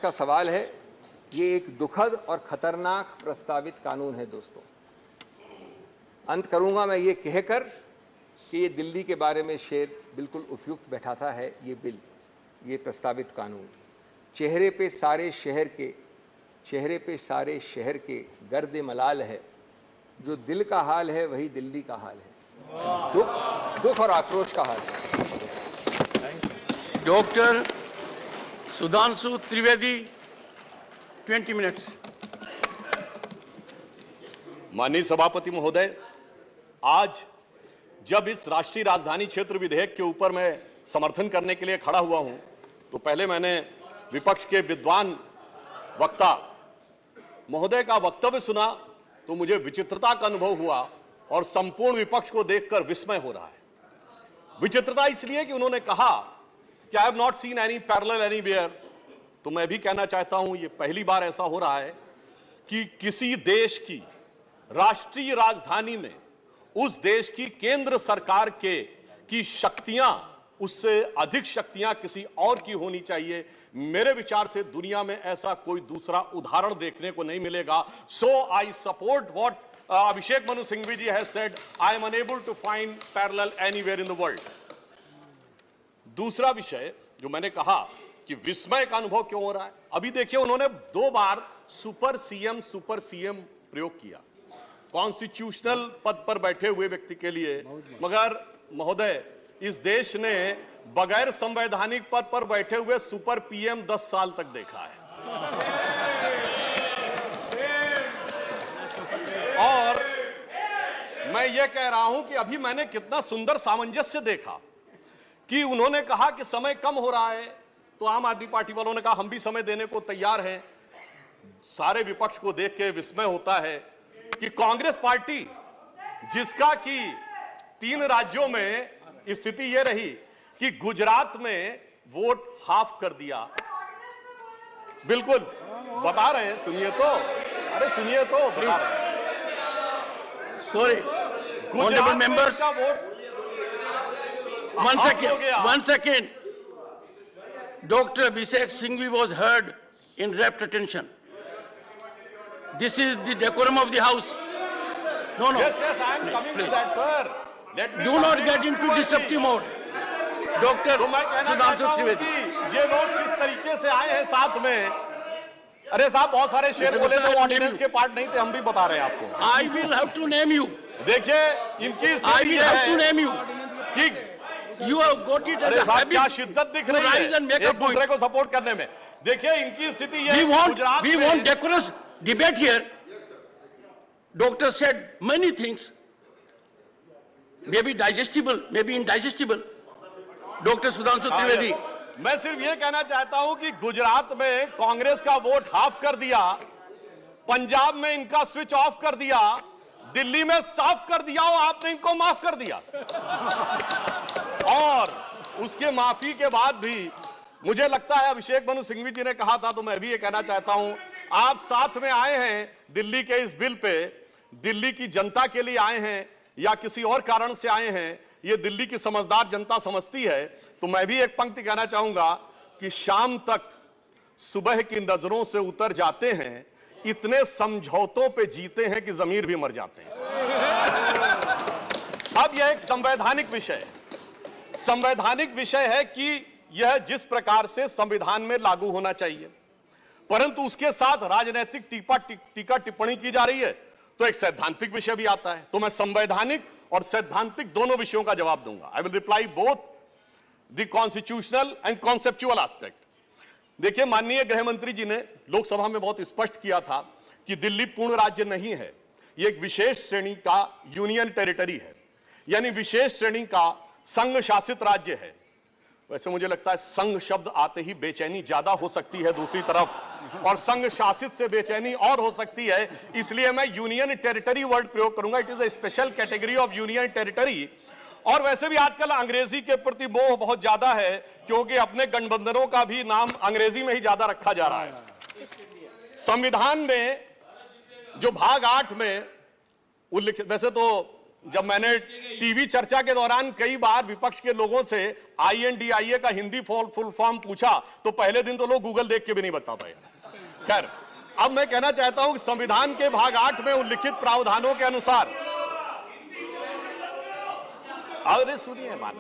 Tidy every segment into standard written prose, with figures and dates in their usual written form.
का सवाल है, ये एक दुखद और खतरनाक प्रस्तावित कानून है दोस्तों। अंत करूंगा मैं ये कहकर कि ये दिल्ली के बारे में शेर बिल्कुल उपयुक्त बैठाता है। ये बिल, ये प्रस्तावित कानून चेहरे पे सारे शहर के गर्द मलाल है। जो दिल का हाल है वही दिल्ली का हाल है। दुख और आक्रोश का हाल है। Doctor Sudhanshu Trivedi 20 minutes. माननीय सभापति महोदय, आज जब इस राष्ट्रीय राजधानी क्षेत्र विधेयक के ऊपर मैं समर्थन करने के लिए खड़ा हुआ हूं, तो पहले मैंने विपक्ष के विद्वान वक्ता महोदय का वक्तव्य सुना तो मुझे विचित्रता का अनुभव हुआ और संपूर्ण विपक्ष को देखकर विस्मय हो रहा है। विचित्रता इसलिए कि उन्होंने कहा कि I have not seen any parallel anywhere. तो मैं भी कहना चाहता हूं, ये पहली बार ऐसा हो रहा है कि किसी देश की राष्ट्रीय राजधानी में उस देश की केंद्र सरकार की शक्तियां, उससे अधिक शक्तियां किसी और की होनी चाहिए। मेरे विचार से दुनिया में ऐसा कोई दूसरा उदाहरण देखने को नहीं मिलेगा। So I support what Abhishek Manu Singhvi ji has said, I am unable to find parallel anywhere in the world. दूसरा विषय जो मैंने कहा कि विस्मय का अनुभव क्यों हो रहा है, अभी देखिए उन्होंने 2 बार सुपर सीएम प्रयोग किया कॉन्स्टिट्यूशनल पद पर बैठे हुए व्यक्ति के लिए। मगर महोदय, इस देश ने बगैर संवैधानिक पद पर बैठे हुए सुपर पीएम 10 साल तक देखा है। और मैं ये कह रहा हूं कि अभी मैंने कितना सुंदर सामंजस्य देखा कि उन्होंने कहा कि समय कम हो रहा है, तो आम आदमी पार्टी वालों ने कहा हम भी समय देने को तैयार हैं। सारे विपक्ष को देख के विस्मय होता है कि कांग्रेस पार्टी, जिसका कि 3 राज्यों में स्थिति यह रही कि गुजरात में वोट हाफ कर दिया। बिल्कुल बता रहे हैं, सुनिए तो, अरे सुनिए तो, बता रहे हैं। सॉरी, गुजरात मेंबर्स का vote one second. Dr. Abhishek Singhvi was heard in rapt attention. This is the decorum of the house. No. Yes, I am coming to that, sir. Let me do not get into disruptive mode. Dr. तो मैं कहना चाहता हूं कि ये लोग किस तरीके से आए हैं साथ में। अरे साहब, बहुत सारे शेर बोले तो ऑर्डिनेंस के पार्ट नहीं थे, हम भी बता रहे हैं आपको। I will have to name you. देखिए इनकी I will have to name you. कि You have got it as a habit. क्या शिद्दत दिख रही है एक दूसरे को सपोर्ट करने में। देखिए इनकी स्थिति ये, we want decorous debate here. Doctor said many things, maybe digestible, maybe indigestible. Dr. Sudhanshu Trivedi. मैं सिर्फ ये कहना चाहता हूं कि गुजरात में कांग्रेस का वोट हाफ कर दिया, पंजाब में इनका स्विच ऑफ कर दिया, दिल्ली में साफ कर दिया और आपने इनको माफ कर दिया। और उसके माफी के बाद भी मुझे लगता है, अभिषेक मनु सिंघवी जी ने कहा था, तो मैं भी ये कहना चाहता हूं, आप साथ में आए हैं दिल्ली के इस बिल पे, दिल्ली की जनता के लिए आए हैं या किसी और कारण से आए हैं, ये दिल्ली की समझदार जनता समझती है। तो मैं भी एक पंक्ति कहना चाहूंगा कि शाम तक सुबह की नजरों से उतर जाते हैं, इतने समझौतों पे जीते हैं कि जमीर भी मर जाते हैं। अब यह एक संवैधानिक विषय है कि यह जिस प्रकार से संविधान में लागू होना चाहिए, परंतु उसके साथ राजनीतिक टीका टिप्पणी की जा रही है, तो एक सैद्धांतिक विषय भी आता है। तो मैं संवैधानिक और सैद्धांतिक दोनों विषयों का जवाब दूंगा। I will reply both the constitutional and conceptual aspect. देखिए, माननीय गृह मंत्री जी ने लोकसभा में बहुत स्पष्ट किया था कि दिल्ली पूर्ण राज्य नहीं है, यह एक विशेष श्रेणी का यूनियन टेरिटरी है, यानी विशेष श्रेणी का संघ शासित राज्य है। वैसे मुझे लगता है संघ शब्द आते ही बेचैनी ज्यादा हो सकती है दूसरी तरफ, और संघ शासित से बेचैनी और हो सकती है, इसलिए मैं यूनियन टेरिटरी वर्ड प्रयोग करूंगा। It is a special category of union territory. और वैसे भी आजकल अंग्रेजी के प्रति मोह बहुत ज्यादा है, क्योंकि अपने गठबंधनों का भी नाम अंग्रेजी में ही ज्यादा रखा जा रहा है। संविधान में जो भाग 8 में उल्लिखित, वैसे तो जब मैंने टीवी चर्चा के दौरान कई बार विपक्ष के लोगों से INDIA का हिंदी फुल फॉर्म पूछा तो पहले दिन तो लोग गूगल देख के भी नहीं बता पाए। खैर, अब मैं कहना चाहता हूं कि संविधान के भाग 8 में उल्लिखित प्रावधानों के अनुसार, अरे सुनिए बात,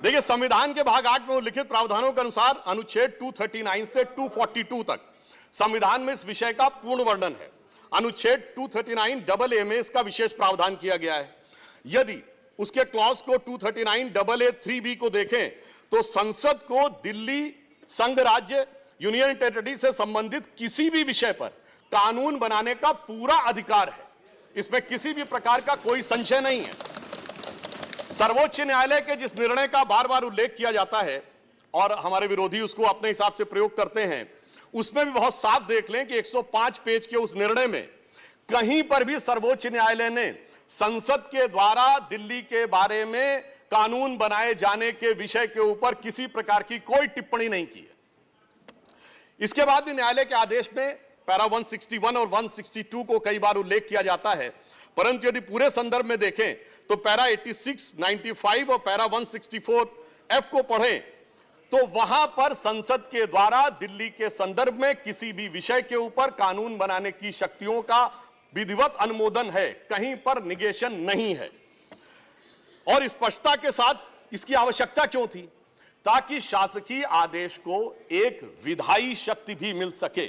देखिए संविधान के भाग 8 में उल्लिखित प्रावधानों के अनुसार अनुच्छेद 239 से 242 तक संविधान में इस विषय का पूर्ण वर्णन है। अनुच्छेद 239AA में इसका विशेष प्रावधान किया गया है। यदि उसके क्लॉज को 239AA3B को देखें तो संसद को दिल्ली संघ राज्य यूनियन टेरिटरी से संबंधित किसी भी विषय पर कानून बनाने का पूरा अधिकार है। इसमें किसी भी प्रकार का कोई संशय नहीं है। सर्वोच्च न्यायालय के जिस निर्णय का बार बार उल्लेख किया जाता है और हमारे विरोधी उसको अपने हिसाब से प्रयोग करते हैं, उसमें भी बहुत साफ देख लें कि 105 पेज के उस निर्णय में कहीं पर भी सर्वोच्च न्यायालय ने संसद के द्वारा दिल्ली के बारे में कानून बनाए जाने के विषय के ऊपर किसी प्रकार की कोई टिप्पणी नहीं की है। इसके बाद भी न्यायालय के आदेश में पैरा 161 और 162 को कई बार उल्लेख किया जाता है, परंतु यदि पूरे संदर्भ में देखें तो पैरा 86, 95 और पैरा 164F को पढ़ें तो वहां पर संसद के द्वारा दिल्ली के संदर्भ में किसी भी विषय के ऊपर कानून बनाने की शक्तियों का विधिवत अनुमोदन है, कहीं पर निगेशन नहीं है। और स्पष्टता के साथ इसकी आवश्यकता क्यों थी? ताकि शासकीय आदेश को एक विधायी शक्ति भी मिल सके,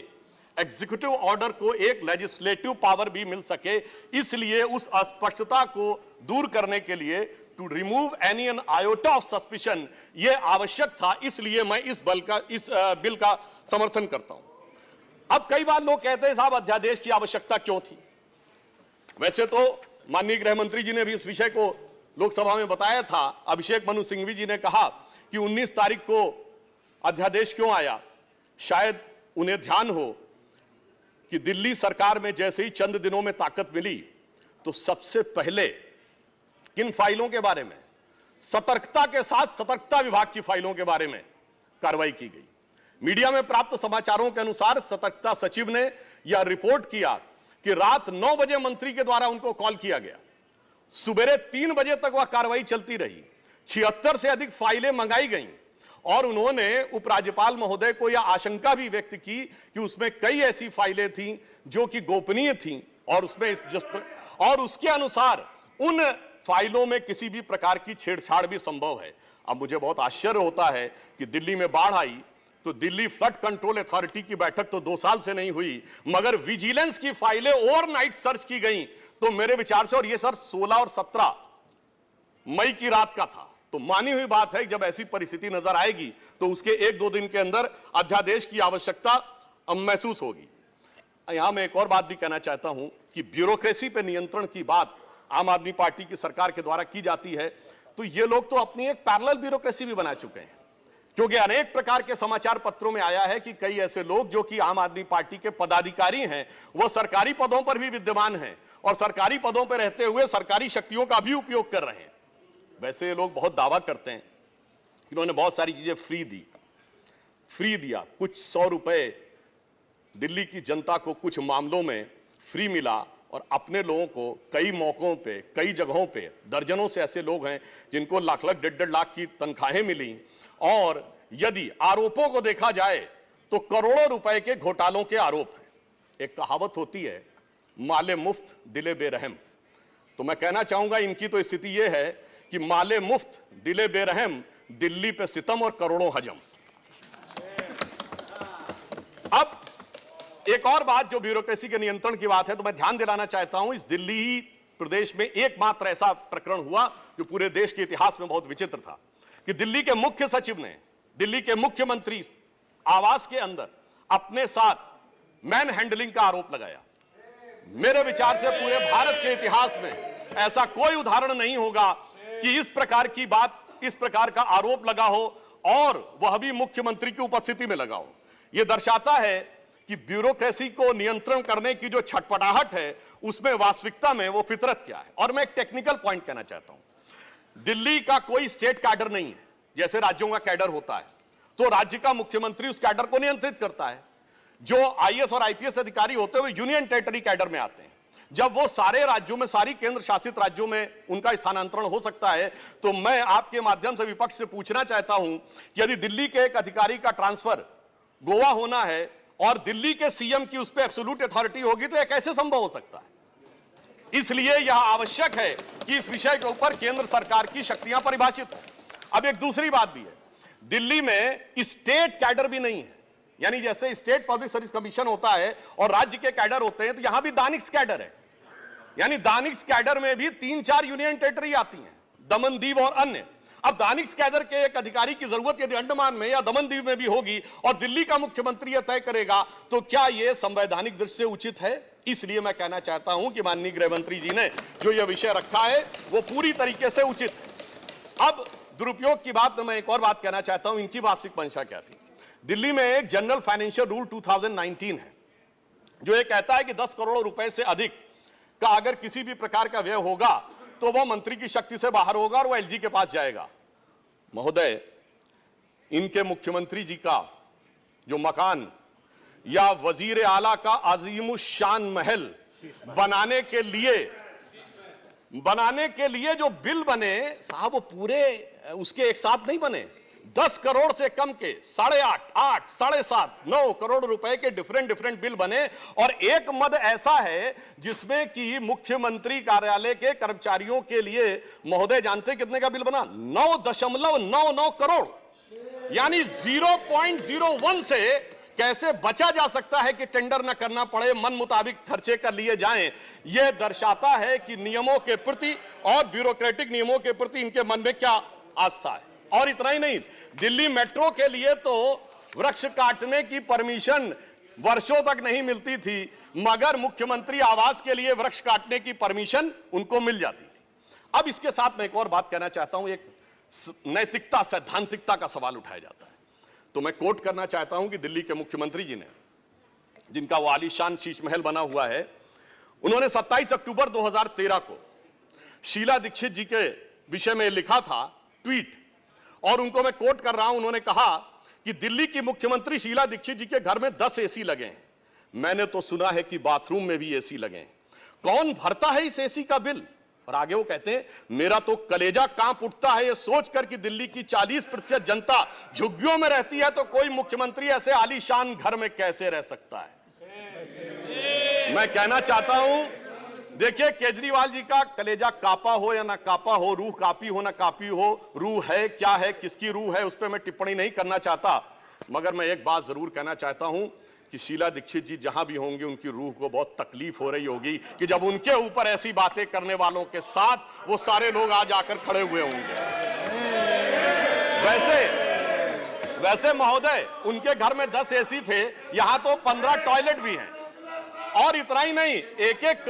एग्जीक्यूटिव ऑर्डर को एक लेजिस्लेटिव पावर भी मिल सके। इसलिए उस अस्पष्टता को दूर करने के लिए, to remove any an iota of suspicion, यह आवश्यक था। इसलिए मैं इस बिल का समर्थन करता हूं। अब कई बार लोग कहते हैं साहब अध्यादेश की आवश्यकता क्यों थी? वैसे तो माननीय गृह मंत्री जी ने भी इस विषय को लोकसभा में बताया था। अभिषेक मनु सिंघवी जी ने कहा कि 19 तारीख को अध्यादेश क्यों आया। शायद उन्हें ध्यान हो कि दिल्ली सरकार में जैसे ही चंद दिनों में ताकत मिली तो सबसे पहले किन फाइलों के बारे में, सतर्कता के साथ सतर्कता विभाग की फाइलों के बारे में कार्रवाई की गई। मीडिया में प्राप्त समाचारों के अनुसार सतर्कता सचिव ने यह रिपोर्ट किया कि रात 9 बजे मंत्री के द्वारा उनको कॉल किया गया, सुबह 3 बजे तक वह कार्रवाई चलती रही, 76 से अधिक फाइलें मंगाई गईं और उन्होंने उपराज्यपाल महोदय को यह आशंका भी व्यक्त की कि उसमें कई ऐसी फाइलें थीं जो कि गोपनीय थीं और उसके अनुसार उन फाइलों में किसी भी प्रकार की छेड़छाड़ भी संभव है। अब मुझे बहुत आश्चर्य होता है कि दिल्ली में बाढ़ आई तो दिल्ली फ्लड कंट्रोल अथॉरिटी की बैठक तो 2 साल से नहीं हुई, मगर विजिलेंस की फाइलें ओवरनाइट सर्च की गई। तो मेरे विचार से, और ये सर 16 और 17 मई की रात का था, तो मानी हुई बात है जब ऐसी परिस्थिति नजर आएगी तो उसके 1-2 दिन के अंदर अध्यादेश की आवश्यकता महसूस होगी। यहां मैं एक और बात भी कहना चाहता हूं कि ब्यूरोक्रेसी पे नियंत्रण की बात आम आदमी पार्टी की सरकार के द्वारा की जाती है, तो ये लोग तो अपनी एक पैरेलल ब्यूरोक्रेसी भी बना चुके हैं, क्योंकि अनेक प्रकार के समाचार पत्रों में आया है कि कई ऐसे लोग जो कि आम आदमी पार्टी के पदाधिकारी हैं, वो सरकारी पदों पर भी विद्यमान हैं और सरकारी पदों पर रहते हुए सरकारी शक्तियों का भी उपयोग कर रहे हैं। वैसे ये लोग बहुत दावा करते हैं कि उन्होंने बहुत सारी चीजें फ्री दिया, कुछ 100 रुपए दिल्ली की जनता को कुछ मामलों में फ्री मिला और अपने लोगों को कई मौकों पे, कई जगहों पे, दर्जनों से ऐसे लोग हैं जिनको लाख लाख 1.5 लाख की तनख्वाहें मिली। और यदि आरोपों को देखा जाए तो करोड़ों रुपए के घोटालों के आरोप हैं। एक कहावत होती है, माले मुफ्त दिले बेरहम। तो मैं कहना चाहूंगा इनकी तो स्थिति यह है कि माले मुफ्त दिले बेरहम, दिल्ली पे सितम और करोड़ों हजम। अब एक और बात जो ब्यूरोक्रेसी के नियंत्रण की बात है, तो मैं ध्यान दिलाना चाहता हूं, इस दिल्ली प्रदेश में एकमात्र ऐसा प्रकरण हुआ जो पूरे देश के इतिहास में बहुत विचित्र था कि दिल्ली के मुख्य सचिव ने दिल्ली के मुख्यमंत्री आवास के अंदर अपने साथ मैन हैंडलिंग का आरोप लगाया। मेरे विचार से पूरे भारत के इतिहास में ऐसा कोई उदाहरण नहीं होगा कि इस प्रकार की बात, इस प्रकार का आरोप लगा हो और वह भी मुख्यमंत्री की उपस्थिति में लगा हो। यह दर्शाता है कि ब्यूरोक्रेसी को नियंत्रण करने की जो छटपटाहट है उसमें वास्तविकता में वो फितरत क्या है। और मैं एक टेक्निकल पॉइंट कहना चाहता हूं, दिल्ली का कोई स्टेट कैडर नहीं है, जैसे राज्यों का कैडर होता है तो राज्य का मुख्यमंत्री उस कैडर को नियंत्रित करता है। जो आईएएस और आईपीएस अधिकारी होते हुए यूनियन टेरिटरी कैडर में आते हैं, जब वो सारे राज्यों में, सारी केंद्र शासित राज्यों में उनका स्थानांतरण हो सकता है, तो मैं आपके माध्यम से विपक्ष से पूछना चाहता हूं कि यदि दिल्ली के एक अधिकारी का ट्रांसफर गोवा होना है और दिल्ली के सीएम की उस पर एब्सोल्यूट अथॉरिटी होगी, तो यह कैसे संभव हो सकता है? इसलिए यह आवश्यक है कि इस विषय के ऊपर केंद्र सरकार की शक्तियां परिभाषित हो। अब एक दूसरी बात भी है, दिल्ली में स्टेट कैडर भी नहीं है, यानी जैसे स्टेट पब्लिक सर्विस कमीशन होता है और राज्य के कैडर होते हैं, तो यहां भी दानिश कैडर है, यानी दानिश कैडर में भी 3-4 यूनियन टेरिटरी आती हैं, दमन दीव और अन्य। अब दानिश कैडर के एक अधिकारी की जरूरत यदि अंडमान में या दमन दीव में भी होगी और दिल्ली का मुख्यमंत्री यह तय करेगा, तो क्या यह संवैधानिक दृष्टि से उचित है? इसलिए मैं कहना चाहता हूं कि माननीय गृह मंत्री जी ने जो यह विषय रखा है वो पूरी तरीके से उचित है। अब दुरुपयोग की बात में मैं एक और बात कहना चाहता हूं, इनकी वास्तविक मंशा क्या थी। दिल्ली में एक जनरल फाइनेंशियल रूल 2019 है जो ये कहता है कि 10 करोड़ रुपए से अधिक का अगर किसी भी प्रकार का व्यय होगा तो वह मंत्री की शक्ति से बाहर होगा और वह एलजी के पास जाएगा। महोदय, इनके मुख्यमंत्री जी का जो मकान या वजीर आला का अजीमुशान महल बनाने के लिए जो बिल बने साहब, वो पूरे उसके एक साथ नहीं बने। 10 करोड़ से कम के 8.5, 8, 7.5, 9 करोड़ रुपए के डिफरेंट बिल बने और एक मद ऐसा है जिसमें कि मुख्यमंत्री कार्यालय के कर्मचारियों के लिए, महोदय जानते कितने का बिल बना? 9.99 करोड़, यानी 0.01 से कैसे बचा जा सकता है कि टेंडर न करना पड़े, मन मुताबिक खर्चे कर लिए जाएं। यह दर्शाता है कि नियमों के प्रति और ब्यूरोक्रेटिक नियमों के प्रति इनके मन में क्या आस्था है। और इतना ही नहीं, दिल्ली मेट्रो के लिए तो वृक्ष काटने की परमिशन वर्षों तक नहीं मिलती थी, मगर मुख्यमंत्री आवास के लिए वृक्ष काटने की परमिशन उनको मिल जाती थी। अब इसके साथ मैं एक और बात कहना चाहता हूं, एक नैतिकता, सैद्धांतिकता का सवाल उठाया जाता है। तो मैं कोट करना चाहता हूं कि दिल्ली के मुख्यमंत्री जी ने, जिनका वो आलीशान शीश महल बना हुआ है, उन्होंने 27 अक्टूबर 2013 को शीला दीक्षित जी के विषय में लिखा था ट्वीट, और उनको मैं कोट कर रहा हूं। उन्होंने कहा कि दिल्ली की मुख्यमंत्री शीला दीक्षित जी के घर में 10 एसी लगे हैं, मैंने तो सुना है कि बाथरूम में भी एसी लगे हैं, कौन भरता है इस एसी का बिल? और आगे वो कहते हैं, मेरा तो कलेजा कांप उठता है ये सोचकर कि दिल्ली की 40% जनता झुग्गियों में रहती है, तो कोई मुख्यमंत्री ऐसे आलीशान घर में कैसे रह सकता है। मैं कहना चाहता हूं, देखिए, केजरीवाल जी का कलेजा कापा हो या ना कापा हो, रूह कापी हो ना कापी हो, रूह है क्या है, किसकी रूह है, उस पर मैं टिप्पणी नहीं करना चाहता, मगर मैं एक बात जरूर कहना चाहता हूं कि शीला दीक्षित जी जहां भी होंगे उनकी रूह को बहुत तकलीफ हो रही होगी कि जब उनके ऊपर ऐसी बातें करने वालों के साथ वो सारे लोग आज आकर खड़े हुए होंगे। वैसे महोदय, उनके घर में 10 एसी थे, यहां तो 15 टॉयलेट भी हैं, और इतना ही नहीं, 1-1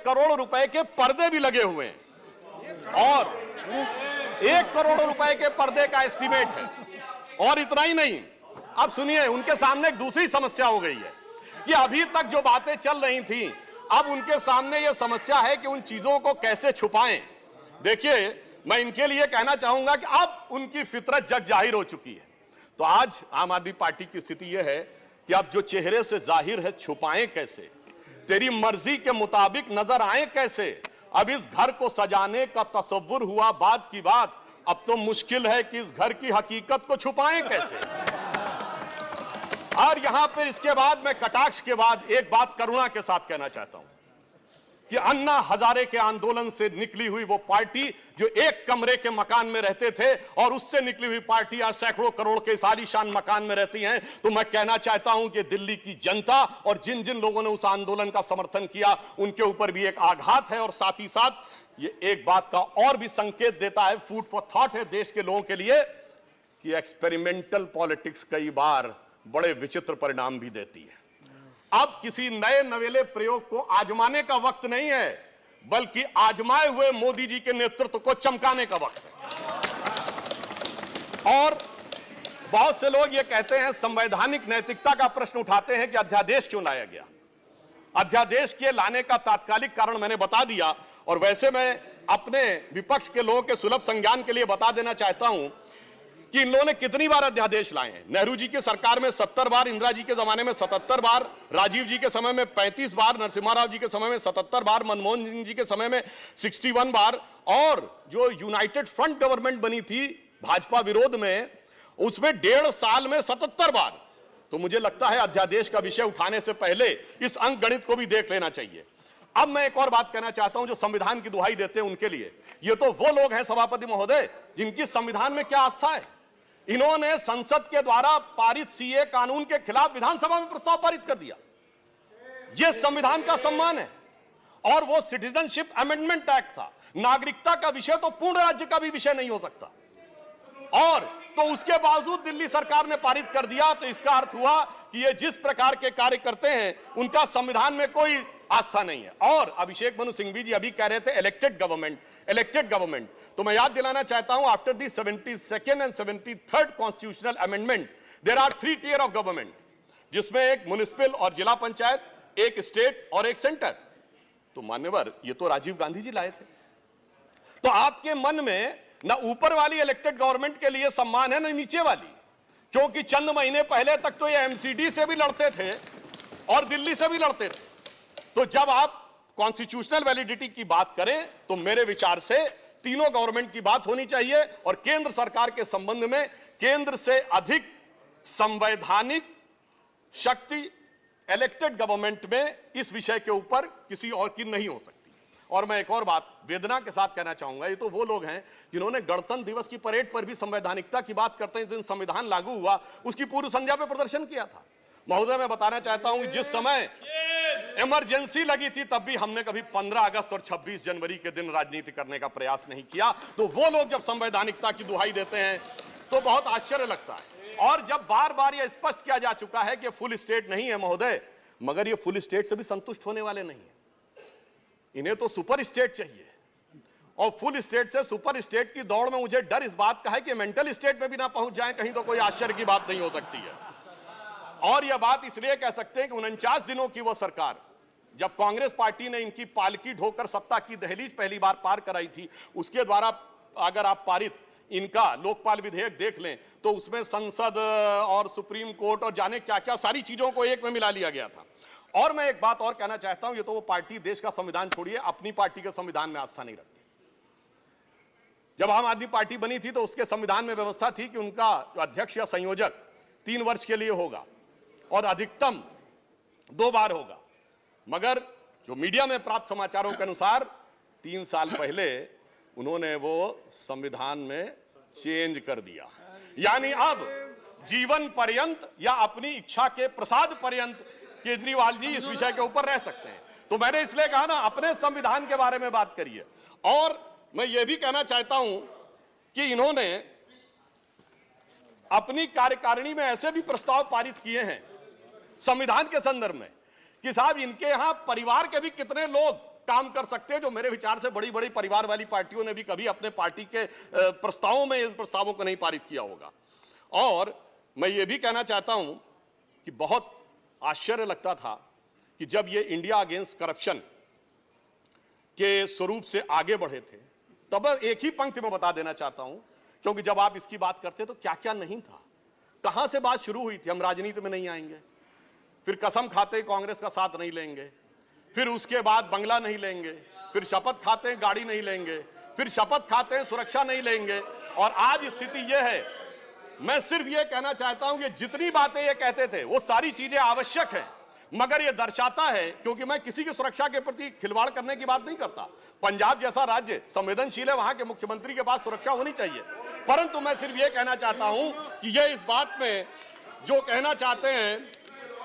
करोड़ रुपए के पर्दे भी लगे हुए हैं, और 1 करोड़ रुपए के पर्दे का एस्टीमेट है। और इतना ही नहीं, अब सुनिए, उनके सामने एक दूसरी समस्या हो गई है कि अभी तक जो बातें चल रही थी, अब उनके सामने यह समस्या है कि उन चीजों को कैसे छुपाएं। देखिए, मैं इनके लिए कहना चाहूंगा कि अब उनकी फितरत जग जाहिर हो चुकी है। तो आज आम आदमी पार्टी की स्थिति यह है कि अब जो चेहरे से जाहिर है छुपाएं कैसे, तेरी मर्जी के मुताबिक नजर आए कैसे। अब इस घर को सजाने का तसव्वुर हुआ बात की बात, अब तो मुश्किल है कि इस घर की हकीकत को छुपाएं कैसे। और यहां पर इसके बाद मैं कटाक्ष के बाद एक बात करुणा के साथ कहना चाहता हूं कि अन्ना हजारे के आंदोलन से निकली हुई वो पार्टी जो एक कमरे के मकान में रहते थे, और उससे निकली हुई पार्टी आज सैकड़ों करोड़ के आलीशान मकान में रहती हैं, तो मैं कहना चाहता हूं कि दिल्ली की जनता और जिन जिन लोगों ने उस आंदोलन का समर्थन किया उनके ऊपर भी एक आघात है। और साथ ही साथ ये एक बात का और भी संकेत देता है, फूड फॉर थॉट है देश के लोगों के लिए, कि एक्सपेरिमेंटल पॉलिटिक्स कई बार बड़े विचित्र परिणाम भी देती है। अब किसी नए नवेले प्रयोग को आजमाने का वक्त नहीं है, बल्कि आजमाए हुए मोदी जी के नेतृत्व को चमकाने का वक्त है। और बहुत से लोग ये कहते हैं, संवैधानिक नैतिकता का प्रश्न उठाते हैं कि अध्यादेश क्यों लाया गया। अध्यादेश के लाने का तात्कालिक कारण मैंने बता दिया, और वैसे मैं अपने विपक्ष के लोगों के सुलभ संज्ञान के लिए बता देना चाहता हूं कि इन लोगों ने कितनी बार अध्यादेश लाए हैं। नेहरू जी की सरकार में 70 बार, इंदिरा जी के जमाने में 77 बार, राजीव जी के समय में 35 बार, नरसिम्हा राव जी के समय में 77 बार, मनमोहन सिंह जी के समय में 61 बार, और जो यूनाइटेड फ्रंट गवर्नमेंट बनी थी भाजपा विरोध में, उसमें 1.5 साल में 77 बार। तो मुझे लगता है अध्यादेश का विषय उठाने से पहले इस अंक गणित को भी देख लेना चाहिए। अब मैं एक और बात कहना चाहता हूं, जो संविधान की दुहाई देते हैं उनके लिए, ये तो वो लोग हैं सभापति महोदय जिनकी संविधान में क्या आस्था है। इन्होंने संसद के द्वारा पारित सीए कानून के खिलाफ विधानसभा में प्रस्ताव पारित कर दिया। यह संविधान का सम्मान है। और वो सिटीजनशिप अमेंडमेंट एक्ट था। नागरिकता का विषय तो पूर्ण राज्य का भी विषय नहीं हो सकता, और तो उसके बावजूद दिल्ली सरकार ने पारित कर दिया। तो इसका अर्थ हुआ कि ये जिस प्रकार के कार्य करते हैं उनका संविधान में कोई आस्था नहीं है। और अभिषेक मनु सिंघवी जी अभी कह रहे थे इलेक्टेड गवर्नमेंट, तो मैं याद दिलाना चाहता हूं, after the 72nd and 73rd constitutional amendment there are 3 tier of government, जिसमें एक म्युनिसिपल और जिला पंचायत, एक स्टेट और एक सेंटर। तो मान्यवर, ये तो राजीव गांधी जी लाए थे। तो आपके मन में ना ऊपर वाली इलेक्टेड गवर्नमेंट के लिए सम्मान है ना नीचे वाली, क्योंकि चंद महीने पहले तक तो ये एमसीडी से भी लड़ते थे और दिल्ली से भी लड़ते थे। तो जब आप कॉन्स्टिट्यूशनल वैलिडिटी की बात करें तो मेरे विचार से तीनों गवर्नमेंट की बात होनी चाहिए, और केंद्र सरकार के संबंध में केंद्र से अधिक संवैधानिक शक्ति इलेक्टेड गवर्नमेंट में इस विषय के ऊपर किसी और की नहीं हो सकती। और मैं एक और बात वेदना के साथ कहना चाहूंगा, ये तो वो लोग हैं जिन्होंने गणतंत्र दिवस की परेड पर भी संवैधानिकता की बात करते हैं, जिस दिन संविधान लागू हुआ उसकी पूर्व संध्या पे प्रदर्शन किया था। महोदय, मैं बताना चाहता हूं, जिस समय इमरजेंसी लगी थी तब भी हमने कभी 15 अगस्त और 26 जनवरी के दिन राजनीति करने का प्रयास नहीं किया। तो वो लोग जब संवैधानिकता की दुहाई देते हैं तो बहुत आश्चर्य लगता है। और जब बार बार यह स्पष्ट किया जा चुका है कि फुल स्टेट नहीं है महोदय, मगर ये फुल स्टेट से भी संतुष्ट होने वाले नहीं है। इन्हें तो सुपर स्टेट चाहिए, और फुल स्टेट से सुपर स्टेट की दौड़ में मुझे डर इस बात का है कि मेंटल स्टेट में भी ना पहुंच जाए कहीं, तो कोई आश्चर्य की बात नहीं हो सकती है। और यह बात इसलिए कह सकते हैं कि 49 दिनों की वो सरकार, जब कांग्रेस पार्टी ने इनकी पालकी ढोकर सत्ता की दहलीज पहली बार पार कराई थी, उसके द्वारा अगर आप पारित इनका लोकपाल विधेयक देख लें तो उसमें संसद और सुप्रीम कोर्ट और जाने क्या क्या सारी चीजों को एक में मिला लिया गया था। और मैं एक बात और कहना चाहता हूं, ये तो वो पार्टी देश का संविधान छोड़िए, अपनी पार्टी के संविधान में आस्था नहीं रखती। जब आम आदमी पार्टी बनी थी तो उसके संविधान में व्यवस्था थी कि उनका अध्यक्ष या संयोजक 3 वर्ष के लिए होगा और अधिकतम 2 बार होगा। मगर जो मीडिया में प्राप्त समाचारों के अनुसार 3 साल पहले उन्होंने वो संविधान में चेंज कर दिया, यानी अब जीवन पर्यंत या अपनी इच्छा के प्रसाद पर्यंत केजरीवाल जी इस विषय के ऊपर रह सकते हैं। तो मैंने इसलिए कहा ना, अपने संविधान के बारे में बात करिए। और मैं ये भी कहना चाहता हूं कि इन्होंने अपनी कार्यकारिणी में ऐसे भी प्रस्ताव पारित किए हैं संविधान के संदर्भ में कि साहब इनके यहां परिवार के भी कितने लोग काम कर सकते हैं, जो मेरे विचार से बड़ी बड़ी परिवार वाली पार्टियों ने भी कभी अपने पार्टी के प्रस्तावों में इन प्रस्तावों को नहीं पारित किया होगा। और मैं ये भी कहना चाहता हूं कि बहुत आश्चर्य लगता था कि जब ये इंडिया अगेंस्ट करप्शन के स्वरूप से आगे बढ़े थे, तब एक ही पंक्ति में बता देना चाहता हूं, क्योंकि जब आप इसकी बात करते तो क्या क्या नहीं था, कहां से बात शुरू हुई थी। हम राजनीति में नहीं आएंगे, फिर कसम खाते कांग्रेस का साथ नहीं लेंगे, फिर उसके बाद बंगला नहीं लेंगे, फिर शपथ खाते हैं गाड़ी नहीं लेंगे, फिर शपथ खाते हैं सुरक्षा नहीं लेंगे। और आज स्थिति यह है, मैं सिर्फ यह कहना चाहता हूं कि जितनी बातें ये कहते थे वो सारी चीजें आवश्यक है, मगर यह दर्शाता है, क्योंकि मैं किसी की सुरक्षा के प्रति खिलवाड़ करने की बात नहीं करता। पंजाब जैसा राज्य संवेदनशील है, वहां के मुख्यमंत्री के पास सुरक्षा होनी चाहिए। परंतु मैं सिर्फ यह कहना चाहता हूं कि यह इस बात में जो कहना चाहते हैं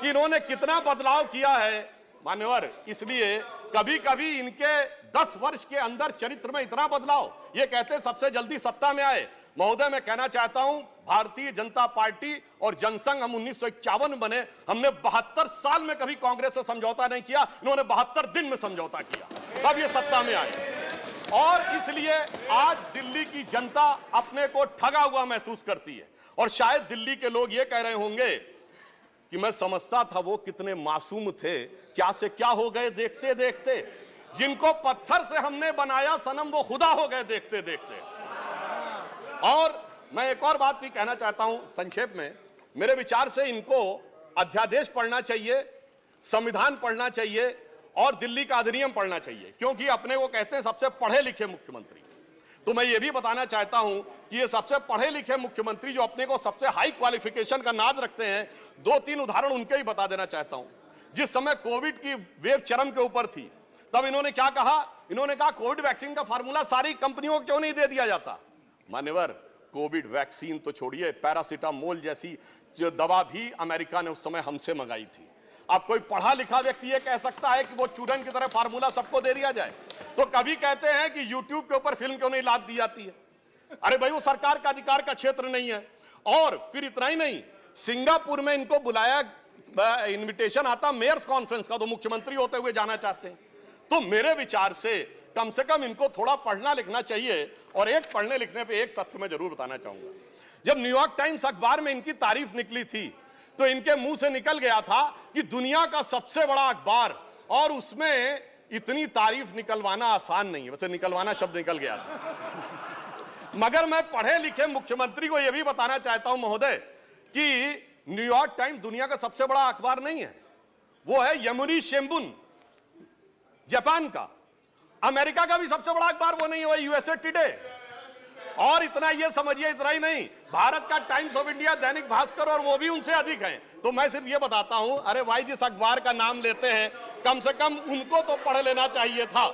कि इन्होंने कितना बदलाव किया है मान्यवर, इसलिए कभी कभी इनके 10 वर्ष के अंदर चरित्र में इतना बदलाव, ये कहते सबसे जल्दी सत्ता में आए। महोदय, मैं कहना चाहता हूं, भारतीय जनता पार्टी और जनसंघ, हम 1951 बने, हमने 72 साल में कभी कांग्रेस से समझौता नहीं किया, इन्होंने 72 दिन में समझौता किया, तब ये सत्ता में आए। और इसलिए आज दिल्ली की जनता अपने को ठगा हुआ महसूस करती है। और शायद दिल्ली के लोग ये कह रहे होंगे कि मैं समझता था वो कितने मासूम थे, क्या से क्या हो गए देखते देखते, जिनको पत्थर से हमने बनाया सनम वो खुदा हो गए देखते देखते। और मैं एक और बात भी कहना चाहता हूं संक्षेप में। मेरे विचार से इनको अध्यादेश पढ़ना चाहिए, संविधान पढ़ना चाहिए और दिल्ली का अधिनियम पढ़ना चाहिए, क्योंकि अपने को कहते हैं सबसे पढ़े लिखे मुख्यमंत्री। तो मैं ये भी बताना चाहता हूं कि ये सबसे पढ़े लिखे मुख्यमंत्री जो अपने को सबसे हाई क्वालिफिकेशन का नाज रखते हैं, 2-3 उदाहरण उनके ही बता देना चाहता हूं। जिस समय कोविड की वेव चरम के ऊपर थी, तब इन्होंने क्या कहा? इन्होंने कहा कोविड वैक्सीन का फार्मूला सारी कंपनियों को क्यों नहीं दे दिया जाता? मान्यवर, कोविड वैक्सीन तो छोड़िए, पैरासीटामोल जैसी जो दवा भी अमेरिका ने उस समय हमसे मंगाई थी। अब कोई पढ़ा लिखा व्यक्ति ये कह सकता है कि वो चूरन की तरह फार्मूला सबको दे दिया जाए? तो कभी कहते हैं कि यूट्यूब के ऊपर फिल्म क्यों नहीं लाद दी जाती है? अरे भाई, वो सरकार का अधिकार का क्षेत्र नहीं है। और फिर इतना ही नहीं, सिंगापुर में इनको बुलाया, इनविटेशन आता मेयर्स कॉन्फ्रेंस का, तो मुख्यमंत्री होते हुए जाना चाहते हैं। तो मेरे विचार से कम इनको थोड़ा पढ़ना लिखना चाहिए। और एक पढ़ने लिखने पे एक तथ्य मैं जरूर बताना चाहूंगा। जब न्यूयॉर्क टाइम्स अखबार में इनकी तारीफ निकली थी, तो इनके मुंह से निकल गया था कि दुनिया का सबसे बड़ा अखबार, और उसमें इतनी तारीफ निकलवाना आसान नहीं है। वैसे निकलवाना शब्द निकल गया था। मगर मैं पढ़े लिखे मुख्यमंत्री को यह भी बताना चाहता हूं महोदय कि न्यूयॉर्क टाइम्स दुनिया का सबसे बड़ा अखबार नहीं है, वो है यमुनी शिंबुन जापान का। अमेरिका का भी सबसे बड़ा अखबार वो नहीं है, वो यूएसए टुडे। और इतना ये समझिए, इतना ही नहीं, भारत का times of India, Dainik Bhaskar, और वो भी उनसे अधिक हैं। तो मैं सिर्फ ये बताता हूं, अरे भाई, जिस अखबार का नाम लेते हैं कम से कम उनको तो पढ़ लेना चाहिए था।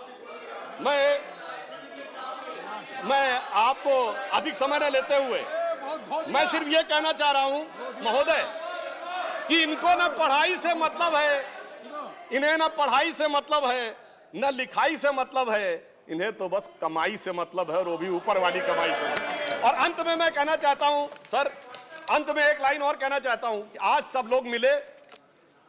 मैं आपको अधिक समय न लेते हुए मैं सिर्फ ये कहना चाह रहा हूं महोदय कि इनको ना पढ़ाई से मतलब है, इन्हें ना पढ़ाई से मतलब है, न लिखाई से मतलब है, इन्हें तो बस कमाई से मतलब है, और वो भी ऊपर वाली कमाई से। और अंत में मैं कहना चाहता हूं सर, अंत में एक लाइन और कहना चाहता हूं कि आज सब लोग मिले,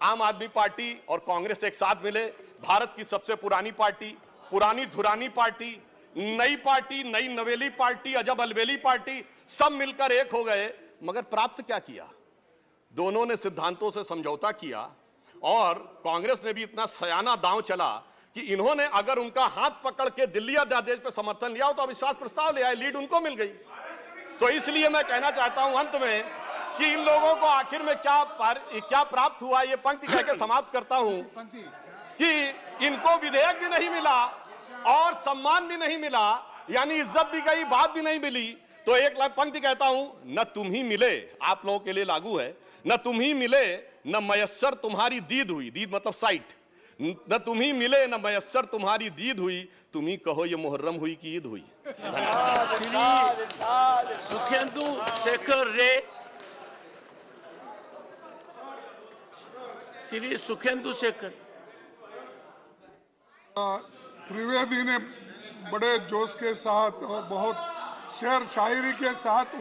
आम आदमी पार्टी और कांग्रेस एक साथ मिले, भारत की सबसे पुरानी पार्टी, पुरानी धुरानी पार्टी, नई पार्टी, नई नवेली पार्टी, अजब अलबेली पार्टी, सब मिलकर एक हो गए। मगर प्राप्त क्या किया? दोनों ने सिद्धांतों से समझौता किया, और कांग्रेस ने भी इतना सयाना दांव चला कि इन्होंने अगर उनका हाथ पकड़ के दिल्ली अध्यादेश पर समर्थन लिया हो तो अविश्वास प्रस्ताव ले आए, लीड उनको मिल गई। तो इसलिए मैं कहना चाहता हूं अंत में कि इन लोगों को आखिर में क्या प्राप्त हुआ, ये पंक्ति कह के समाप्त करता हूं कि इनको विधेयक भी नहीं मिला और सम्मान भी नहीं मिला, यानी इज्जत भी गई, बात भी नहीं मिली। तो एक पंक्ति कहता हूं, न तुम ही मिले, आप लोगों के लिए लागू है, न तुम ही मिले, न मयस्सर तुम्हारी दीद हुई, दीद मतलब साइट, न तुम ही मिले, न मयस्सर तुम्हारी दीद हुई, तुम ही कहो ये मुहर्रम हुई कि ईद हुई। सुखेंदु शेखर रे, श्री सुखेंदु शेखर। त्रिवेदी ने बड़े जोश के साथ और बहुत शेर शायरी के साथ